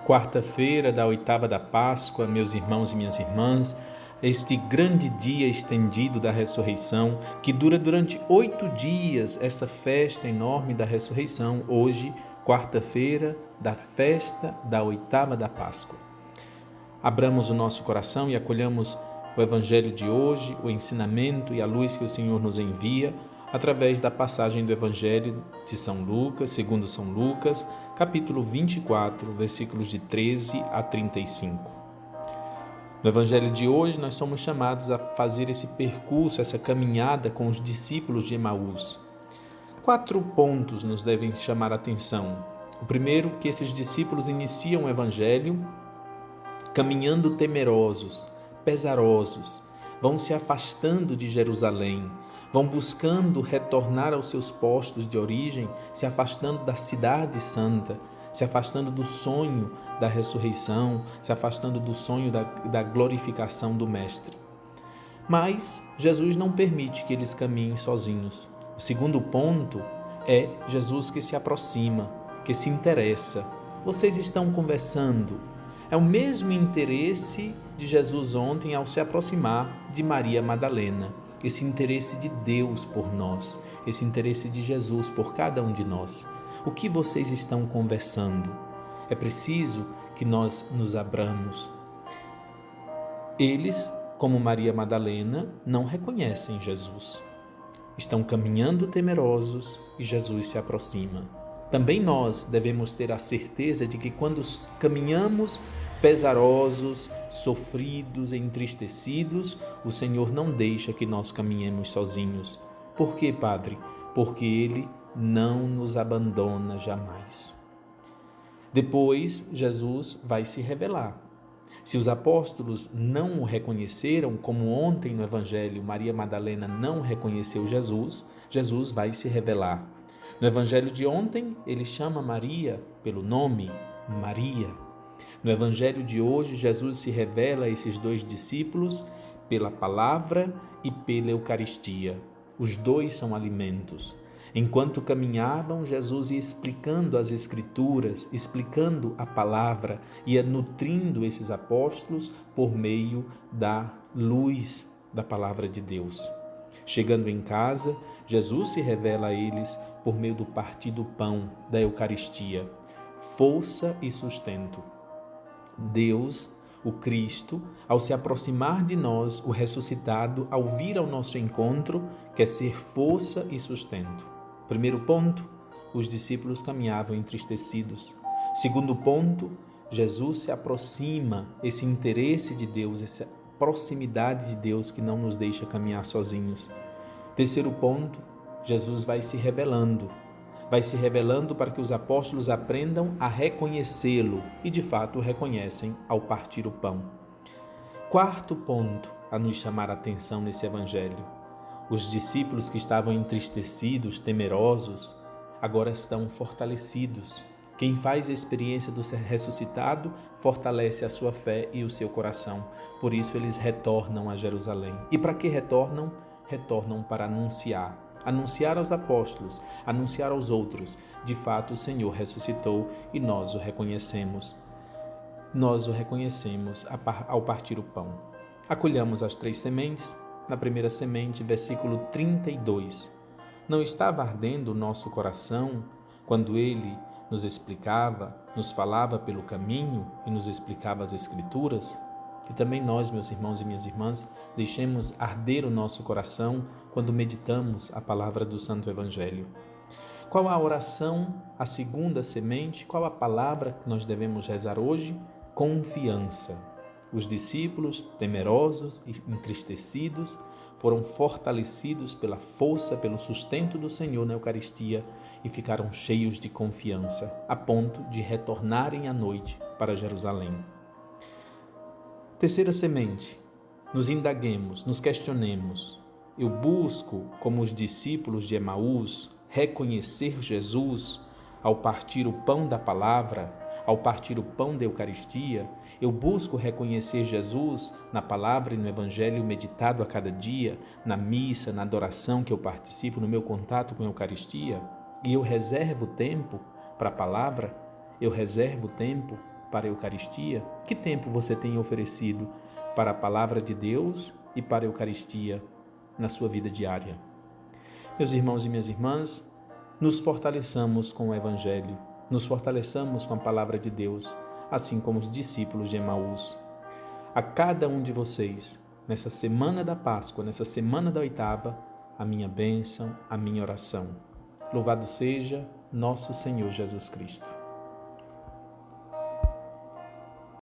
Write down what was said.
Quarta-feira da oitava da Páscoa, meus irmãos e minhas irmãs, este grande dia estendido da ressurreição, que dura durante 8 dias, essa festa enorme da ressurreição, hoje, quarta-feira da festa da oitava da Páscoa. Abramos o nosso coração e acolhamos o Evangelho de hoje, o ensinamento e a luz que o Senhor nos envia, através da passagem do Evangelho de São Lucas, segundo São Lucas, capítulo 24, versículos de 13 a 35. No Evangelho de hoje, nós somos chamados a fazer esse percurso, essa caminhada com os discípulos de Emaús. 4 pontos nos devem chamar a atenção. O primeiro, que esses discípulos iniciam o Evangelho caminhando temerosos, pesarosos, vão se afastando de Jerusalém, vão buscando retornar aos seus postos de origem, se afastando da cidade santa, se afastando do sonho da ressurreição, se afastando do sonho da glorificação do Mestre. Mas Jesus não permite que eles caminhem sozinhos. O segundo ponto é Jesus que se aproxima, que se interessa. Vocês estão conversando. É o mesmo interesse de Jesus ontem ao se aproximar de Maria Madalena. Esse interesse de Deus por nós, esse interesse de Jesus por cada um de nós. O que vocês estão conversando? É preciso que nós nos abramos. Eles, como Maria Madalena, não reconhecem Jesus. Estão caminhando temerosos e Jesus se aproxima. Também nós devemos ter a certeza de que quando caminhamos pesarosos, sofridos, entristecidos, o Senhor não deixa que nós caminhemos sozinhos. Por quê, Padre? Porque Ele não nos abandona jamais. Depois, Jesus vai se revelar. Se os apóstolos não o reconheceram, como ontem no Evangelho Maria Madalena não reconheceu Jesus, Jesus vai se revelar. No Evangelho de ontem, ele chama Maria pelo nome Maria. No Evangelho de hoje, Jesus se revela a esses 2 discípulos pela palavra e pela Eucaristia. Os 2 são alimentos. Enquanto caminhavam, Jesus ia explicando as Escrituras, explicando a palavra, ia nutrindo esses apóstolos por meio da luz da palavra de Deus. Chegando em casa, Jesus se revela a eles por meio do partir do pão, da Eucaristia, força e sustento. Deus, o Cristo, ao se aproximar de nós, o ressuscitado, ao vir ao nosso encontro, quer ser força e sustento. Primeiro ponto, os discípulos caminhavam entristecidos. Segundo ponto, Jesus se aproxima, esse interesse de Deus, essa proximidade de Deus que não nos deixa caminhar sozinhos. Terceiro ponto, Jesus vai se revelando para que os apóstolos aprendam a reconhecê-lo e de fato o reconhecem ao partir o pão. Quarto ponto a nos chamar a atenção nesse evangelho. Os discípulos que estavam entristecidos, temerosos, agora estão fortalecidos. Quem faz a experiência do ser ressuscitado fortalece a sua fé e o seu coração. Por isso eles retornam a Jerusalém. E para que retornam? Retornam para anunciar aos apóstolos, anunciar aos outros. De fato, o Senhor ressuscitou e nós o reconhecemos. Nós o reconhecemos ao partir o pão. Acolhamos as 3 sementes. Na primeira semente, versículo 32. Não estava ardendo o nosso coração quando Ele nos explicava, nos falava pelo caminho e nos explicava as Escrituras? Que também nós, meus irmãos e minhas irmãs, deixemos arder o nosso coração quando meditamos a palavra do Santo Evangelho. Qual a oração, a segunda semente? Qual a palavra que nós devemos rezar hoje? Confiança. Os discípulos, temerosos e entristecidos, foram fortalecidos pela força, pelo sustento do Senhor na Eucaristia e ficaram cheios de confiança, a ponto de retornarem à noite para Jerusalém. Terceira semente, nos indaguemos, nos questionemos. Eu busco, como os discípulos de Emaús, reconhecer Jesus ao partir o pão da palavra, ao partir o pão da Eucaristia. Eu busco reconhecer Jesus na palavra e no Evangelho meditado a cada dia, na missa, na adoração que eu participo, no meu contato com a Eucaristia. E eu reservo tempo para a palavra, eu reservo tempo para a Eucaristia? Que tempo você tem oferecido para a Palavra de Deus e para a Eucaristia na sua vida diária? Meus irmãos e minhas irmãs, nos fortaleçamos com o Evangelho, nos fortaleçamos com a Palavra de Deus, assim como os discípulos de Emaús. A cada um de vocês, nessa semana da Páscoa, nessa semana da oitava, a minha bênção, a minha oração. Louvado seja nosso Senhor Jesus Cristo.